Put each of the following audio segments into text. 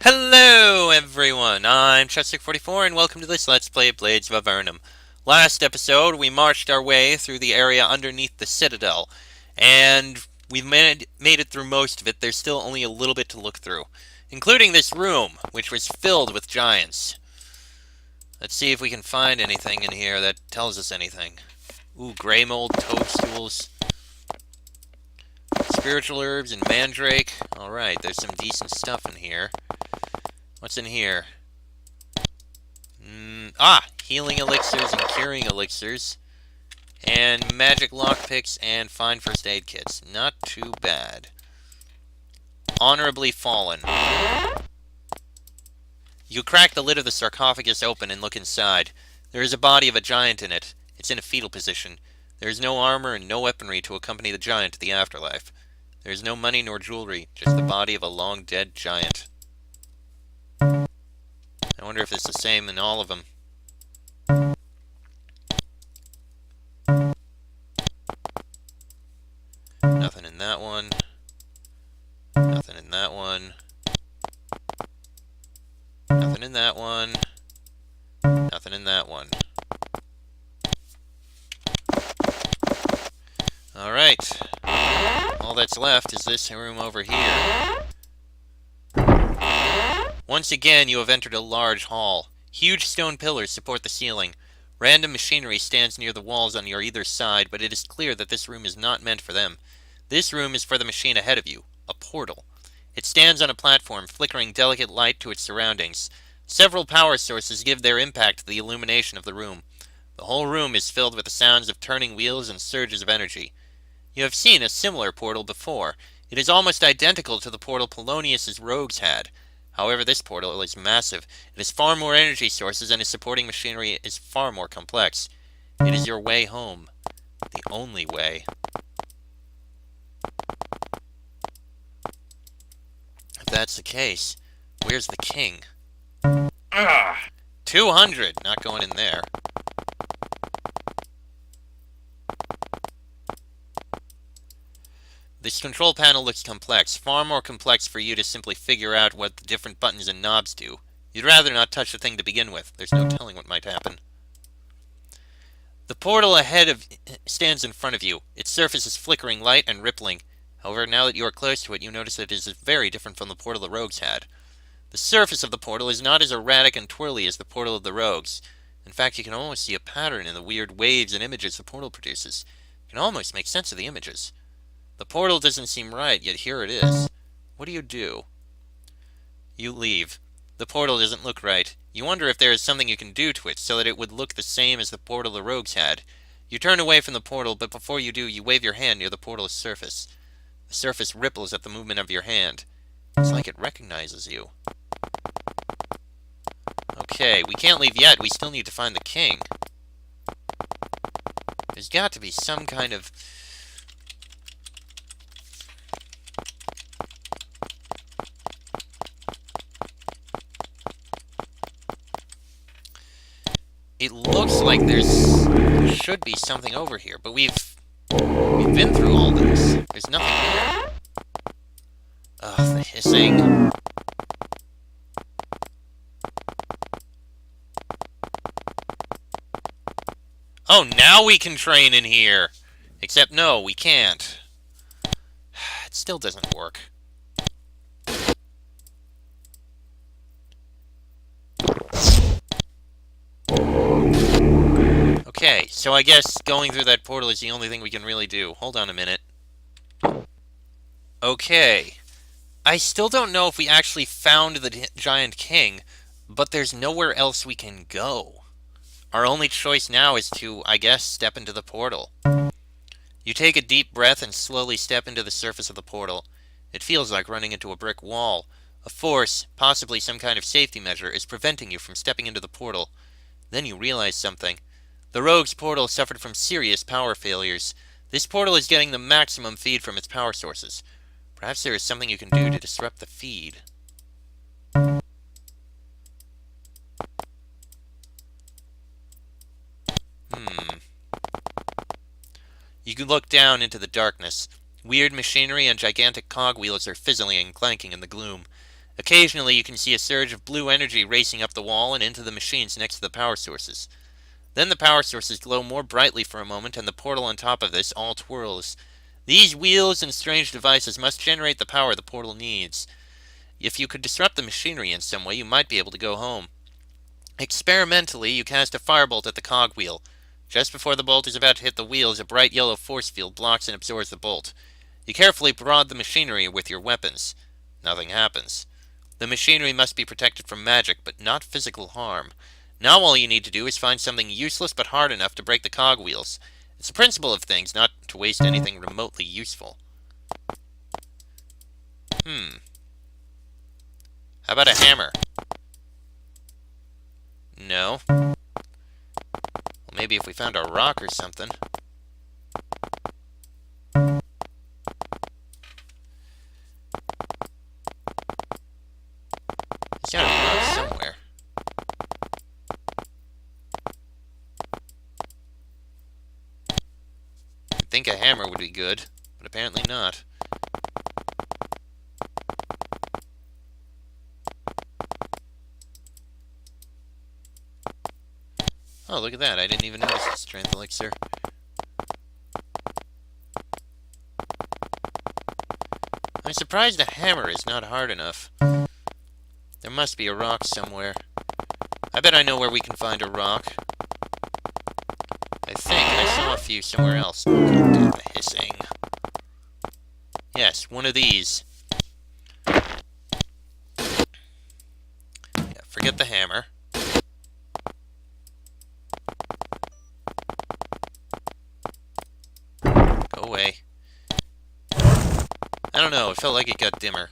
Hello everyone, I'm Chester44 and welcome to this Let's Play Blades of Avernum. Last episode we marched our way through the area underneath the Citadel, and we've made it through most of it. There's still only a little bit to look through, including this room, which was filled with giants. Let's see if we can find anything in here that tells us anything. Ooh, gray mold, toadstools, spiritual herbs, and mandrake. Alright, there's some decent stuff in here. What's in here? Healing elixirs and curing elixirs. And magic lockpicks and fine first aid kits. Not too bad. Honorably fallen. You crack the lid of the sarcophagus open and look inside. There is a body of a giant in it. It's in a fetal position. There is no armor and no weaponry to accompany the giant to the afterlife. There is no money nor jewelry, just the body of a long-dead giant. I wonder if it's the same in all of them. Nothing in that one. Nothing in that one. Nothing in that one. Nothing in that one. Alright. All that's left is this room over here. Once again, you have entered a large hall. Huge stone pillars support the ceiling. Random machinery stands near the walls on your either side, but it is clear that this room is not meant for them. This room is for the machine ahead of you, a portal. It stands on a platform, flickering delicate light to its surroundings. Several power sources give their impact to the illumination of the room. The whole room is filled with the sounds of turning wheels and surges of energy. You have seen a similar portal before. It is almost identical to the portal Polonius's rogues had. However, this portal is massive. It has far more energy sources, and its supporting machinery is far more complex. It is your way home. The only way. If that's the case, where's the king? 200! Not going in there. This control panel looks complex, far more complex for you to simply figure out what the different buttons and knobs do. You'd rather not touch the thing to begin with. There's no telling what might happen. The portal stands in front of you. Its surface is flickering light and rippling. However, now that you are close to it, you notice that it is very different from the portal the rogues had. The surface of the portal is not as erratic and twirly as the portal of the rogues. In fact, you can almost see a pattern in the weird waves and images the portal produces. You can almost make sense of the images. The portal doesn't seem right, yet here it is. What do? You leave. The portal doesn't look right. You wonder if there is something you can do to it so that it would look the same as the portal the rogues had. You turn away from the portal, but before you do, you wave your hand near the portal's surface. The surface ripples at the movement of your hand. It's like it recognizes you. Okay, we can't leave yet. We still need to find the king. There's got to be some kind of... It looks like there should be something over here, but we've been through all this. There's nothing here. Ugh, the hissing. Oh, now we can train in here! Except no, we can't. It still doesn't work. Okay, so I guess going through that portal is the only thing we can really do. Hold on a minute. Okay. I still don't know if we actually found the Giant King, but there's nowhere else we can go. Our only choice now is to, I guess, step into the portal. You take a deep breath and slowly step into the surface of the portal. It feels like running into a brick wall. A force, possibly some kind of safety measure, is preventing you from stepping into the portal. Then you realize something. The rogue's portal suffered from serious power failures. This portal is getting the maximum feed from its power sources. Perhaps there is something you can do to disrupt the feed. You can look down into the darkness. Weird machinery and gigantic cogwheels are fizzling and clanking in the gloom. Occasionally, you can see a surge of blue energy racing up the wall and into the machines next to the power sources. Then the power sources glow more brightly for a moment, and the portal on top of this all twirls. These wheels and strange devices must generate the power the portal needs. If you could disrupt the machinery in some way, you might be able to go home. Experimentally, you cast a firebolt at the cogwheel. Just before the bolt is about to hit the wheels, a bright yellow force field blocks and absorbs the bolt. You carefully prod the machinery with your weapons. Nothing happens. The machinery must be protected from magic, but not physical harm. Now all you need to do is find something useless but hard enough to break the cogwheels. It's the principle of things, not to waste anything remotely useful. How about a hammer? No. Well, maybe if we found a rock or something. There's gotta be a rock somewhere. I'd think a hammer would be good, but apparently not. Oh, look at that. I didn't even notice the strength elixir. I'm surprised a hammer is not hard enough. There must be a rock somewhere. I bet I know where we can find a rock. I think I saw a few somewhere else. Oh, God, hissing. Yes, one of these. Yeah, forget the hammer. Go away. I don't know, it felt like it got dimmer.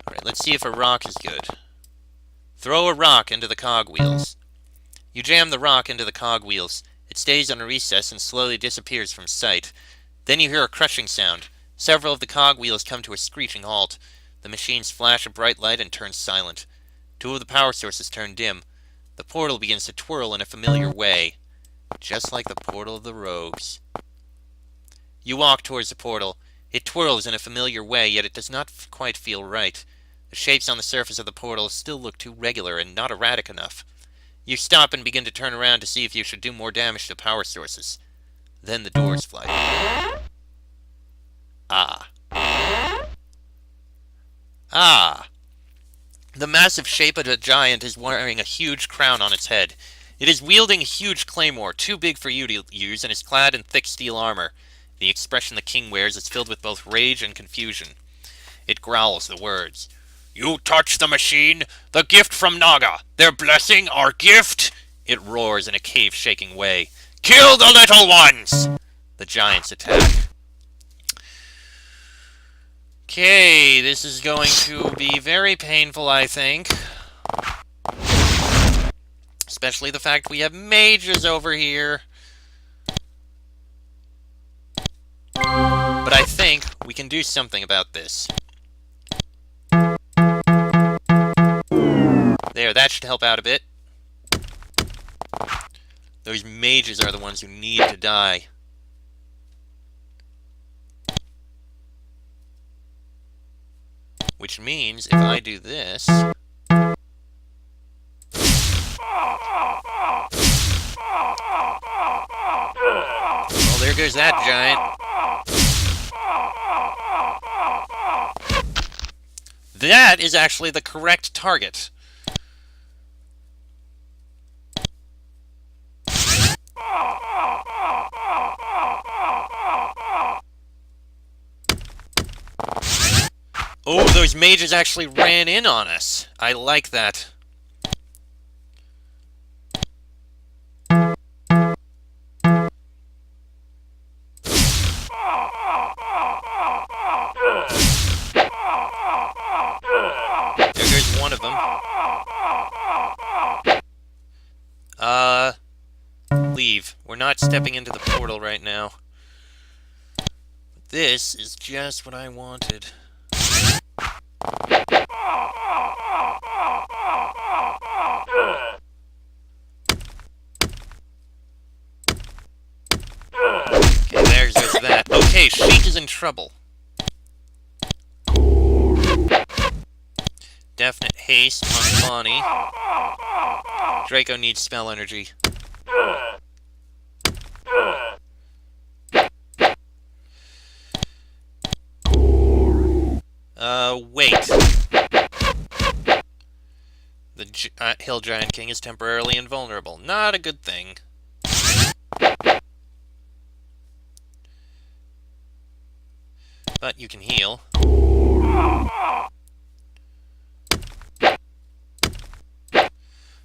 Alright, let's see if a rock is good. Throw a rock into the cogwheels. You jam the rock into the cogwheels. It stays on a recess and slowly disappears from sight. Then you hear a crushing sound. Several of the cogwheels come to a screeching halt. The machines flash a bright light and turn silent. Two of the power sources turn dim. The portal begins to twirl in a familiar way. Just like the portal of the rogues. You walk towards the portal. It twirls in a familiar way, yet it does not quite feel right. The shapes on the surface of the portal still look too regular and not erratic enough. You stop and begin to turn around to see if you should do more damage to power sources. Then the doors fly open. Ah. Ah! The massive shape of a giant is wearing a huge crown on its head. It is wielding a huge claymore, too big for you to use, and is clad in thick steel armor. The expression the king wears is filled with both rage and confusion. It growls the words. "You touch the machine! The gift from Naga! Their blessing, our gift!" It roars in a cave-shaking way. "Kill the little ones!" The giants attack. Okay, this is going to be very painful, I think. Especially the fact we have mages over here. But I think we can do something about this. There, that should help out a bit. Those mages are the ones who need to die. Which means, if I do this... Well, there goes that giant. That is actually the correct target. Oh, those mages actually ran in on us. I like that. There goes one of them. Leave. We're not stepping into the portal right now. This is just what I wanted. Okay, there's that. Okay, Sheik is in trouble. Deaf haste on Bonnie. Draco needs spell energy. Wait. The Hill Giant King is temporarily invulnerable. Not a good thing. But you can heal.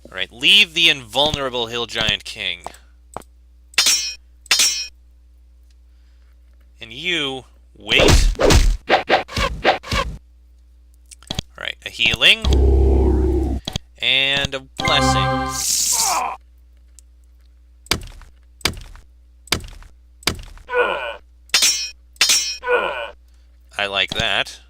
Alright, leave the invulnerable Hill Giant King. And you, wait. Alright, a healing. And a blessing. I like that.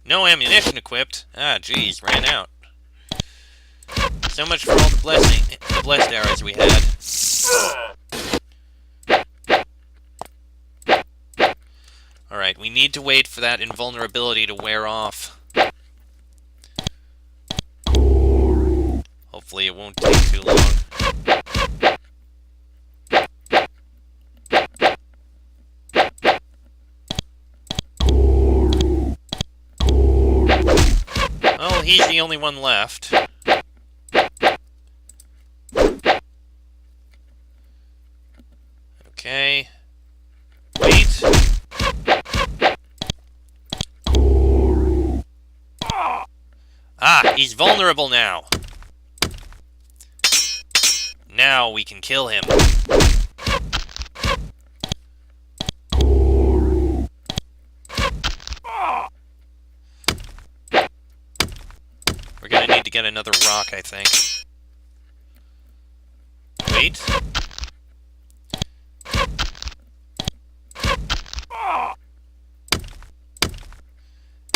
No ammunition equipped. Ah, geez, ran out. So much for all the blessed arrows we had. Alright, we need to wait for that invulnerability to wear off. Hopefully it won't take too long. Well, he's the only one left. Okay. Wait. Ah, he's vulnerable now. Now we can kill him. We're gonna need to get another rock, I think. Wait.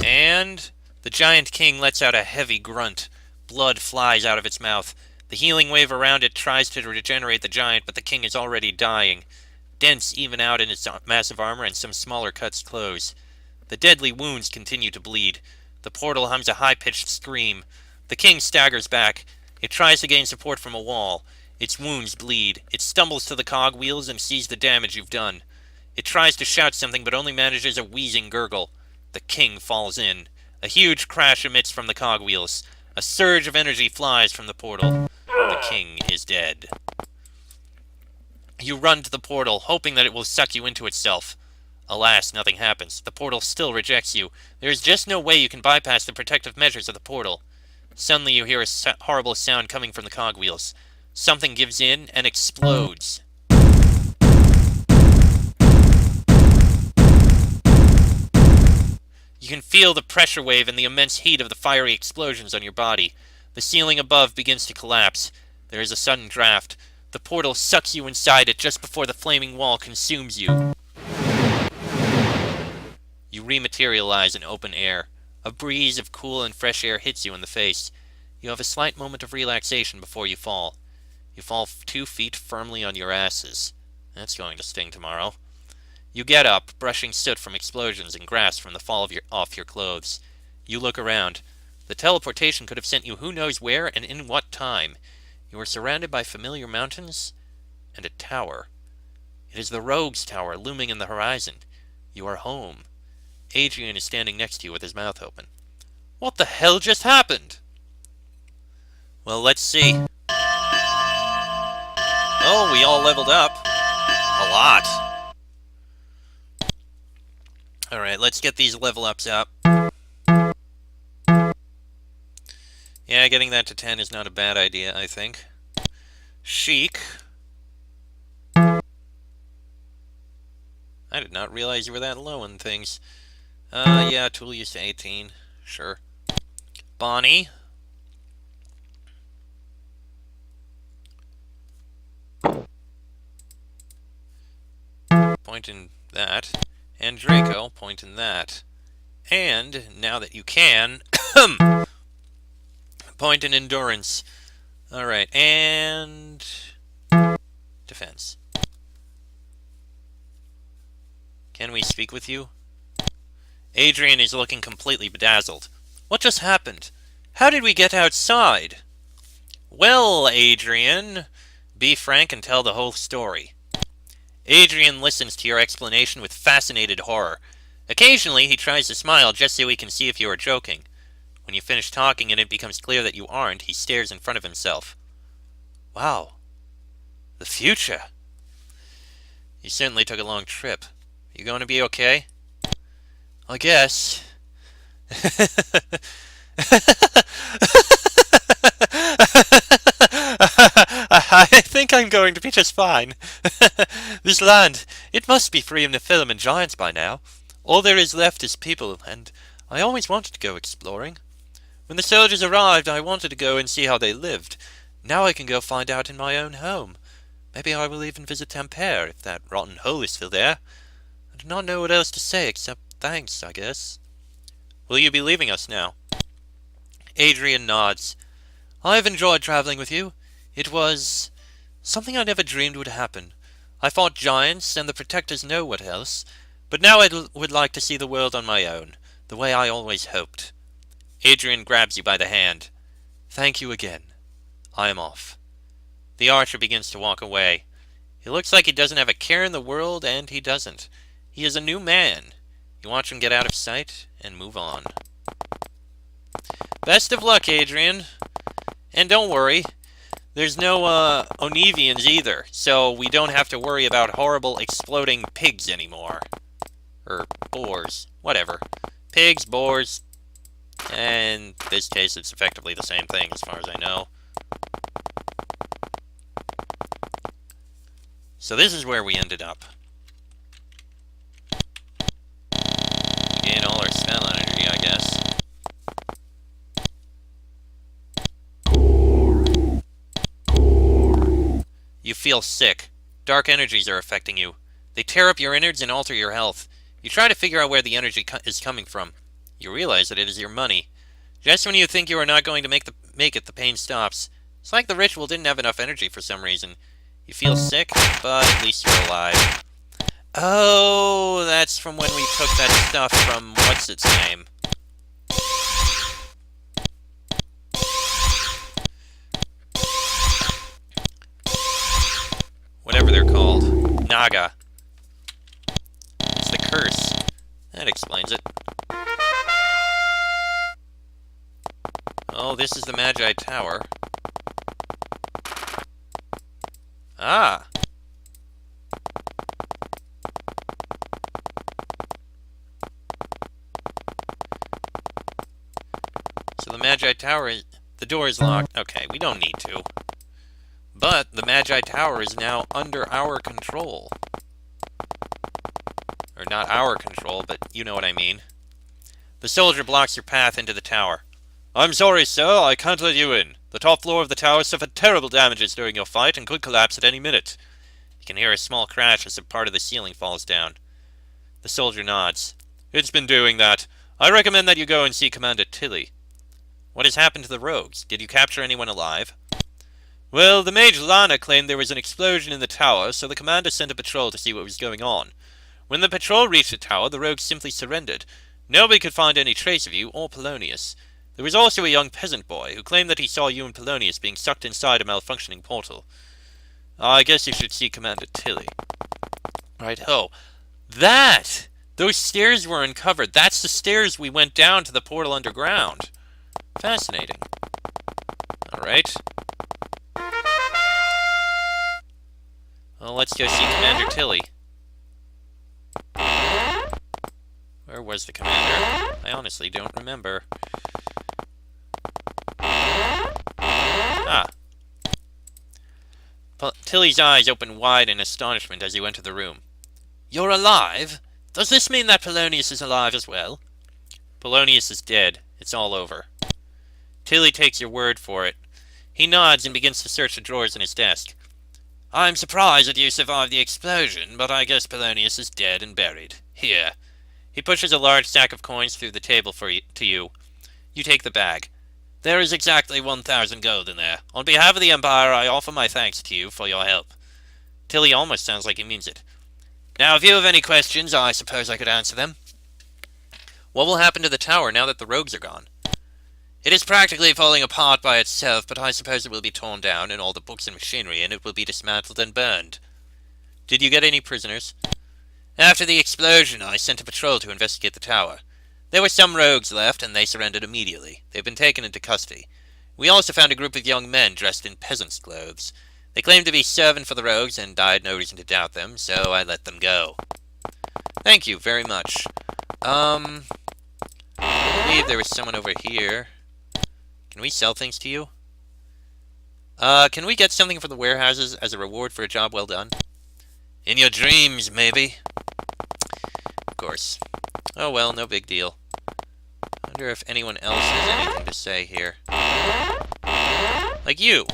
And the Giant King lets out a heavy grunt. Blood flies out of its mouth. The healing wave around it tries to regenerate the giant, but the king is already dying. Dents even out in its massive armor, and some smaller cuts close. The deadly wounds continue to bleed. The portal hums a high-pitched scream. The king staggers back. It tries to gain support from a wall. Its wounds bleed. It stumbles to the cogwheels and sees the damage you've done. It tries to shout something, but only manages a wheezing gurgle. The king falls in. A huge crash emits from the cogwheels. A surge of energy flies from the portal. The king is dead. You run to the portal, hoping that it will suck you into itself. Alas, nothing happens. The portal still rejects you. There is just no way you can bypass the protective measures of the portal. Suddenly you hear a horrible sound coming from the cogwheels. Something gives in and explodes. You can feel the pressure wave and the immense heat of the fiery explosions on your body. The ceiling above begins to collapse. There is a sudden draft. The portal sucks you inside it just before the flaming wall consumes you. You rematerialize in open air. A breeze of cool and fresh air hits you in the face. You have a slight moment of relaxation before you fall. You fall 2 feet firmly on your asses. That's going to sting tomorrow. You get up, brushing soot from explosions and grass from the fall off your clothes. You look around. The teleportation could have sent you who knows where and in what time. You are surrounded by familiar mountains and a tower. It is the Rogue's Tower looming in the horizon. You are home. Adrian is standing next to you with his mouth open. What the hell just happened? Well, let's see. Oh, we all leveled up. A lot. Alright, let's get these level ups up. Yeah, getting that to 10 is not a bad idea, I think. Chic. I did not realize you were that low in things. Yeah, tool use to 18. Sure. Bonnie. Point in that. And Draco, point in that. And, now that you can, point in endurance. Alright, and defense. Can we speak with you? Adrian is looking completely bedazzled. What just happened? How did we get outside? Well, Adrian, be frank and tell the whole story. Adrian listens to your explanation with fascinated horror. Occasionally, he tries to smile just so he can see if you are joking. When you finish talking and it becomes clear that you aren't, he stares in front of himself. Wow. The future. You certainly took a long trip. You going to be okay? I guess. I think I'm going to be just fine. This land, it must be free of Nephilim and giants by now. All there is left is people, and I always wanted to go exploring. When the soldiers arrived, I wanted to go and see how they lived. Now I can go find out in my own home. Maybe I will even visit Tampere, if that rotten hole is still there. I do not know what else to say except thanks, I guess. Will you be leaving us now? Adrian nods. I've enjoyed traveling with you. It was something I never dreamed would happen. I fought giants, and the Protectors know what else. But now I would like to see the world on my own, the way I always hoped. Adrian grabs you by the hand. Thank you again. I am off. The archer begins to walk away. He looks like he doesn't have a care in the world, and he doesn't. He is a new man. You watch him get out of sight and move on. Best of luck, Adrian. And don't worry, there's no Onevians either, so we don't have to worry about horrible exploding pigs anymore. Or boars, whatever. Pigs, boars, and in this case it's effectively the same thing as far as I know. So this is where we ended up. Gain all our spell energy, I guess. You feel sick. Dark energies are affecting you. They tear up your innards and alter your health. You try to figure out where the energy is coming from. You realize that it is your money. Just when you think you are not going to make it, the pain stops. It's like the ritual didn't have enough energy for some reason. You feel sick, but at least you're alive. Oh, that's from when we took that stuff from what's-its-name. Whatever they're called. Naga. It's the curse. That explains it. Oh, this is the Magi Tower. Ah! So the Magi Tower is... The door is locked. Okay, we don't need to. But the Magi Tower is now under our control. Or not our control, but you know what I mean. The soldier blocks your path into the tower. I'm sorry, sir, I can't let you in. The top floor of the tower suffered terrible damages during your fight and could collapse at any minute. You can hear a small crash as a part of the ceiling falls down. The soldier nods. It's been doing that. I recommend that you go and see Commander Tilly. What has happened to the rogues? Did you capture anyone alive? Well, the mage Lana claimed there was an explosion in the tower, so the commander sent a patrol to see what was going on. When the patrol reached the tower, the rogues simply surrendered. Nobody could find any trace of you or Polonius. There was also a young peasant boy who claimed that he saw you and Polonius being sucked inside a malfunctioning portal. I guess you should see Commander Tilly. Right-ho. That! Those stairs were uncovered. That's the stairs we went down to the portal underground. Fascinating. Alright. Well, let's go see Commander Tilly. Where was the commander? I honestly don't remember. Ah. Tilly's eyes open wide in astonishment as you enter the room. You're alive? Does this mean that Polonius is alive as well? Polonius is dead. It's all over. Tilly takes your word for it. He nods and begins to search the drawers in his desk. I'm surprised that you survived the explosion, but I guess Polonius is dead and buried. Here. He pushes a large stack of coins through the table to you. You take the bag. There is exactly 1,000 gold in there. On behalf of the Empire, I offer my thanks to you for your help. Tilly almost sounds like he means it. Now, if you have any questions, I suppose I could answer them. What will happen to the tower now that the rogues are gone? It is practically falling apart by itself, but I suppose it will be torn down, and all the books and machinery in it will be dismantled and burned. Did you get any prisoners? After the explosion, I sent a patrol to investigate the tower. There were some rogues left, and they surrendered immediately. They've been taken into custody. We also found a group of young men dressed in peasants' clothes. They claimed to be serving for the rogues, and I had no reason to doubt them, so I let them go. Thank you very much. I believe there was someone over here. Can we sell things to you? Can we get something from the warehouses as a reward for a job well done? In your dreams, maybe. Of course. Oh well, no big deal. I wonder if anyone else has anything to say here. Like you.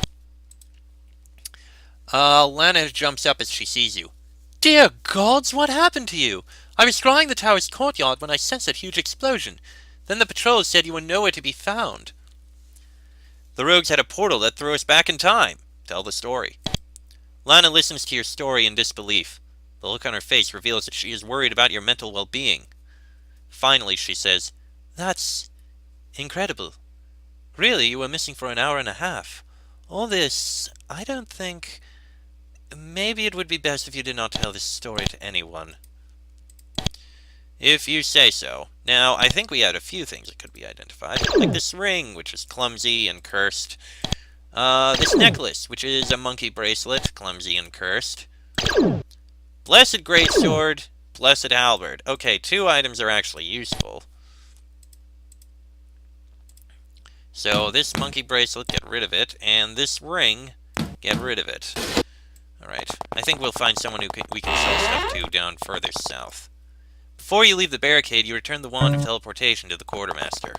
Lana jumps up as she sees you. Dear gods, what happened to you? I was scrying the tower's courtyard when I sensed that huge explosion. Then the patrol said you were nowhere to be found. The rogues had a portal that threw us back in time. Tell the story. Lana listens to your story in disbelief. The look on her face reveals that she is worried about your mental well-being. Finally, she says, That's incredible. Really, you were missing for an hour and a half. All this, I don't think... Maybe it would be best if you did not tell this story to anyone. If you say so. Now, I think we had a few things that could be identified. Like this ring, which is clumsy and cursed. This necklace, which is a monkey bracelet, clumsy and cursed. Blessed greatsword, blessed halberd. Okay, 2 items are actually useful. So, this monkey bracelet, get rid of it. And this ring, get rid of it. Alright, I think we'll find someone who we can sell stuff to down further south. Before you leave the barricade, you return the wand of teleportation to the quartermaster.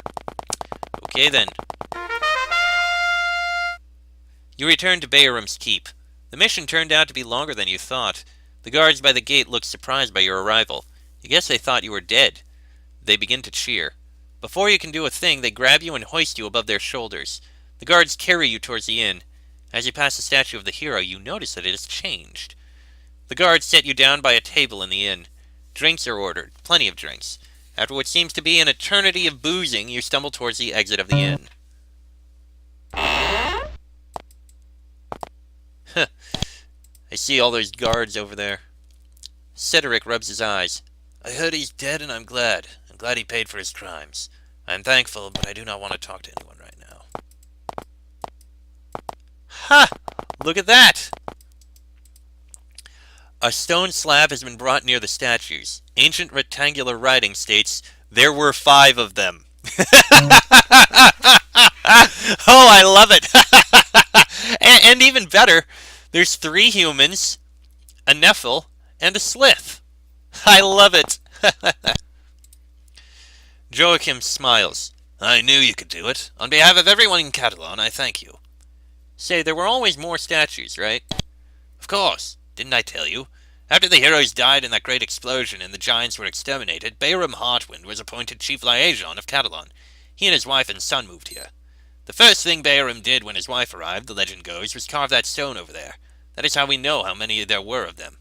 Okay then. You return to Avernum's keep. The mission turned out to be longer than you thought. The guards by the gate looked surprised by your arrival. You guess they thought you were dead. They begin to cheer. Before you can do a thing, they grab you and hoist you above their shoulders. The guards carry you towards the inn. As you pass the statue of the hero, you notice that it has changed. The guards set you down by a table in the inn. Drinks are ordered, plenty of drinks. After what seems to be an eternity of boozing, you stumble towards the exit of the inn. Huh. I see all those guards over there. Cedric rubs his eyes. I heard he's dead and I'm glad. I'm glad he paid for his crimes. I'm thankful, but I do not want to talk to anyone right now. Ha! Look at that! A stone slab has been brought near the statues. Ancient rectangular writing states, there were 5 of them. Oh, I love it! and even better, there's 3 humans, a Nephil, and a Slith. I love it! Joachim smiles. I knew you could do it. On behalf of everyone in Catalan, I thank you. Say, there were always more statues, right? Of course. Didn't I tell you? After the heroes died in that great explosion and the giants were exterminated, Bayram Heartwind was appointed chief liaison of Catalan. He and his wife and son moved here. The first thing Bayram did when his wife arrived, the legend goes, was carve that stone over there. That is how we know how many there were of them.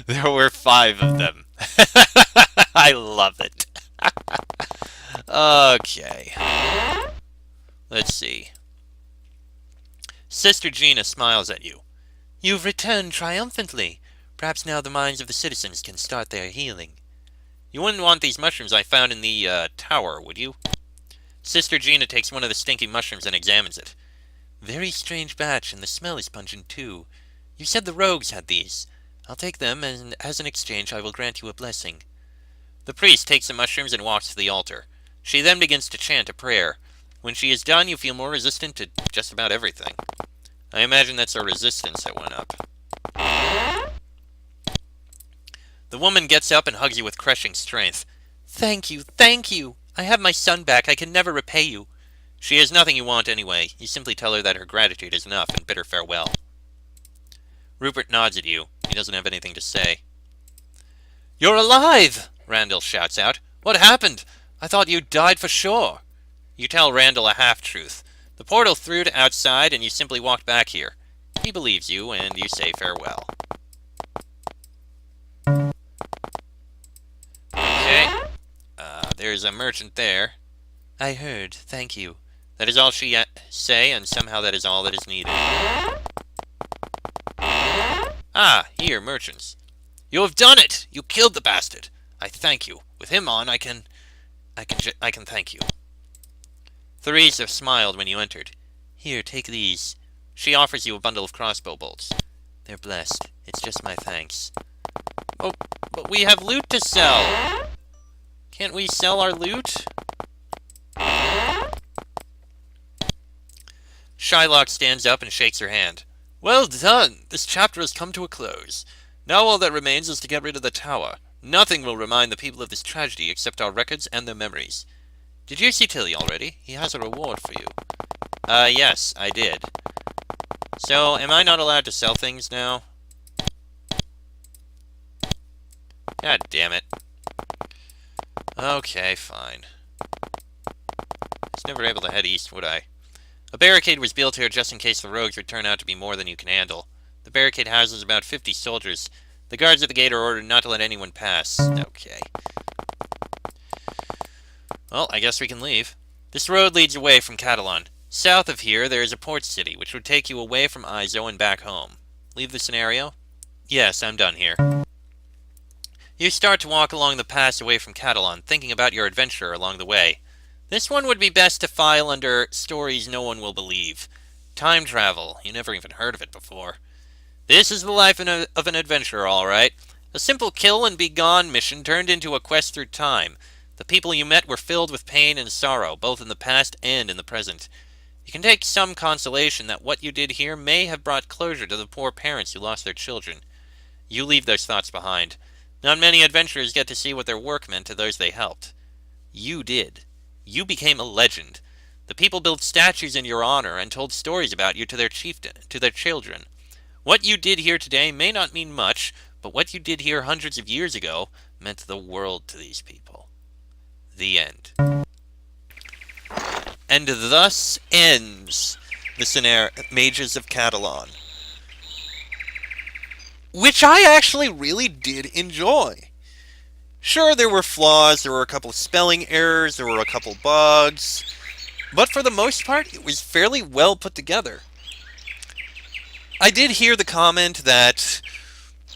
There were 5 of them. I love it. Okay. Let's see. Sister Gina smiles at you. You've returned triumphantly. Perhaps now the minds of the citizens can start their healing. You wouldn't want these mushrooms I found in the, tower, would you? Sister Gina takes one of the stinking mushrooms and examines it. Very strange batch, and the smell is pungent too. You said the rogues had these. I'll take them, and as an exchange I will grant you a blessing. The priest takes the mushrooms and walks to the altar. She then begins to chant a prayer. When she is done, you feel more resistant to just about everything. I imagine that's our resistance that went up. The woman gets up and hugs you with crushing strength. Thank you, thank you! I have my son back, I can never repay you. She has nothing you want anyway. You simply tell her that her gratitude is enough and bid her farewell. Rupert nods at you. He doesn't have anything to say. You're alive! Randall shouts out. What happened? I thought you died for sure. You tell Randall a half-truth. The portal threw to outside and you simply walked back here. He believes you and you say farewell. There's a merchant there. I heard, thank you. That is all she say, and somehow that is all that is needed. Ah, here, merchants. You have done it! You killed the bastard! I thank you. With him on, I can thank you. Theresa smiled when you entered. Here, take these. She offers you a bundle of crossbow bolts. They're blessed. It's just my thanks. Oh, but we have loot to sell! Can't we sell our loot? Shylock stands up and shakes her hand. Well done! This chapter has come to a close. Now all that remains is to get rid of the tower. Nothing will remind the people of this tragedy except our records and their memories. Did you see Tilly already? He has a reward for you. Yes, I did. So, am I not allowed to sell things now? God damn it. Okay, fine. I was never able to head east, would I? A barricade was built here just in case the rogues would turn out to be more than you can handle. The barricade houses about 50 soldiers. The guards at the gate are ordered not to let anyone pass. Okay. Well, I guess we can leave. This road leads away from Catalan. South of here, there is a port city, which would take you away from Izo and back home. Leave the scenario? Yes, I'm done here. You start to walk along the pass away from Catalan, thinking about your adventure along the way. This one would be best to file under Stories No One Will Believe. Time travel. You never even heard of it before. This is the life of an adventurer, all right. A simple kill-and-be-gone mission turned into a quest through time. The people you met were filled with pain and sorrow, both in the past and in the present. You can take some consolation that what you did here may have brought closure to the poor parents who lost their children. You leave those thoughts behind. Not many adventurers get to see what their work meant to those they helped. You did. You became a legend. The people built statues in your honor and told stories about you to their children. What you did here today may not mean much, but what you did here hundreds of years ago meant the world to these people. The end. And thus ends the scenario, Mages of Catalan. Which I actually really did enjoy. Sure, there were flaws, there were a couple of spelling errors, there were a couple bugs, but for the most part, it was fairly well put together. I did hear the comment that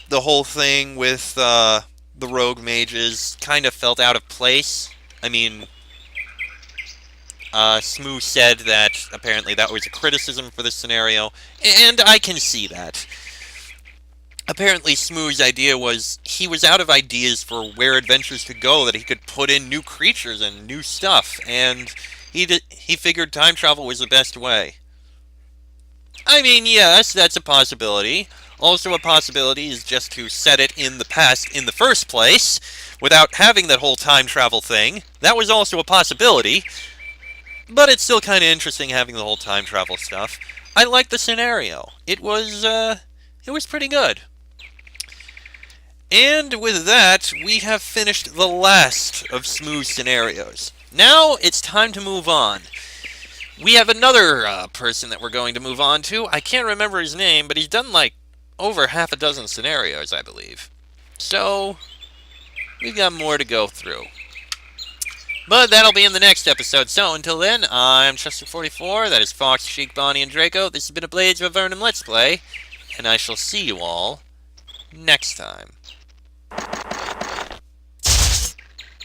the whole thing with the rogue mages kind of felt out of place. I mean, Smooth said that apparently that was a criticism for this scenario, and I can see that. Apparently Smooth's idea was he was out of ideas for where adventures could go, that he could put in new creatures and new stuff, and he figured time travel was the best way. I mean, yes, that's a possibility. Also a possibility is just to set it in the past in the first place, without having that whole time travel thing. That was also a possibility, but it's still kind of interesting having the whole time travel stuff. I liked the scenario. It was pretty good. And with that, we have finished the last of Smooth scenarios. Now it's time to move on. We have another person that we're going to move on to. I can't remember his name, but he's done like over half a dozen scenarios, I believe. So, we've got more to go through. But that'll be in the next episode. So, until then, I'm Chester44, that is Fox, Sheik, Bonnie, and Draco. This has been a Blades of Avernum Let's Play, and I shall see you all next time.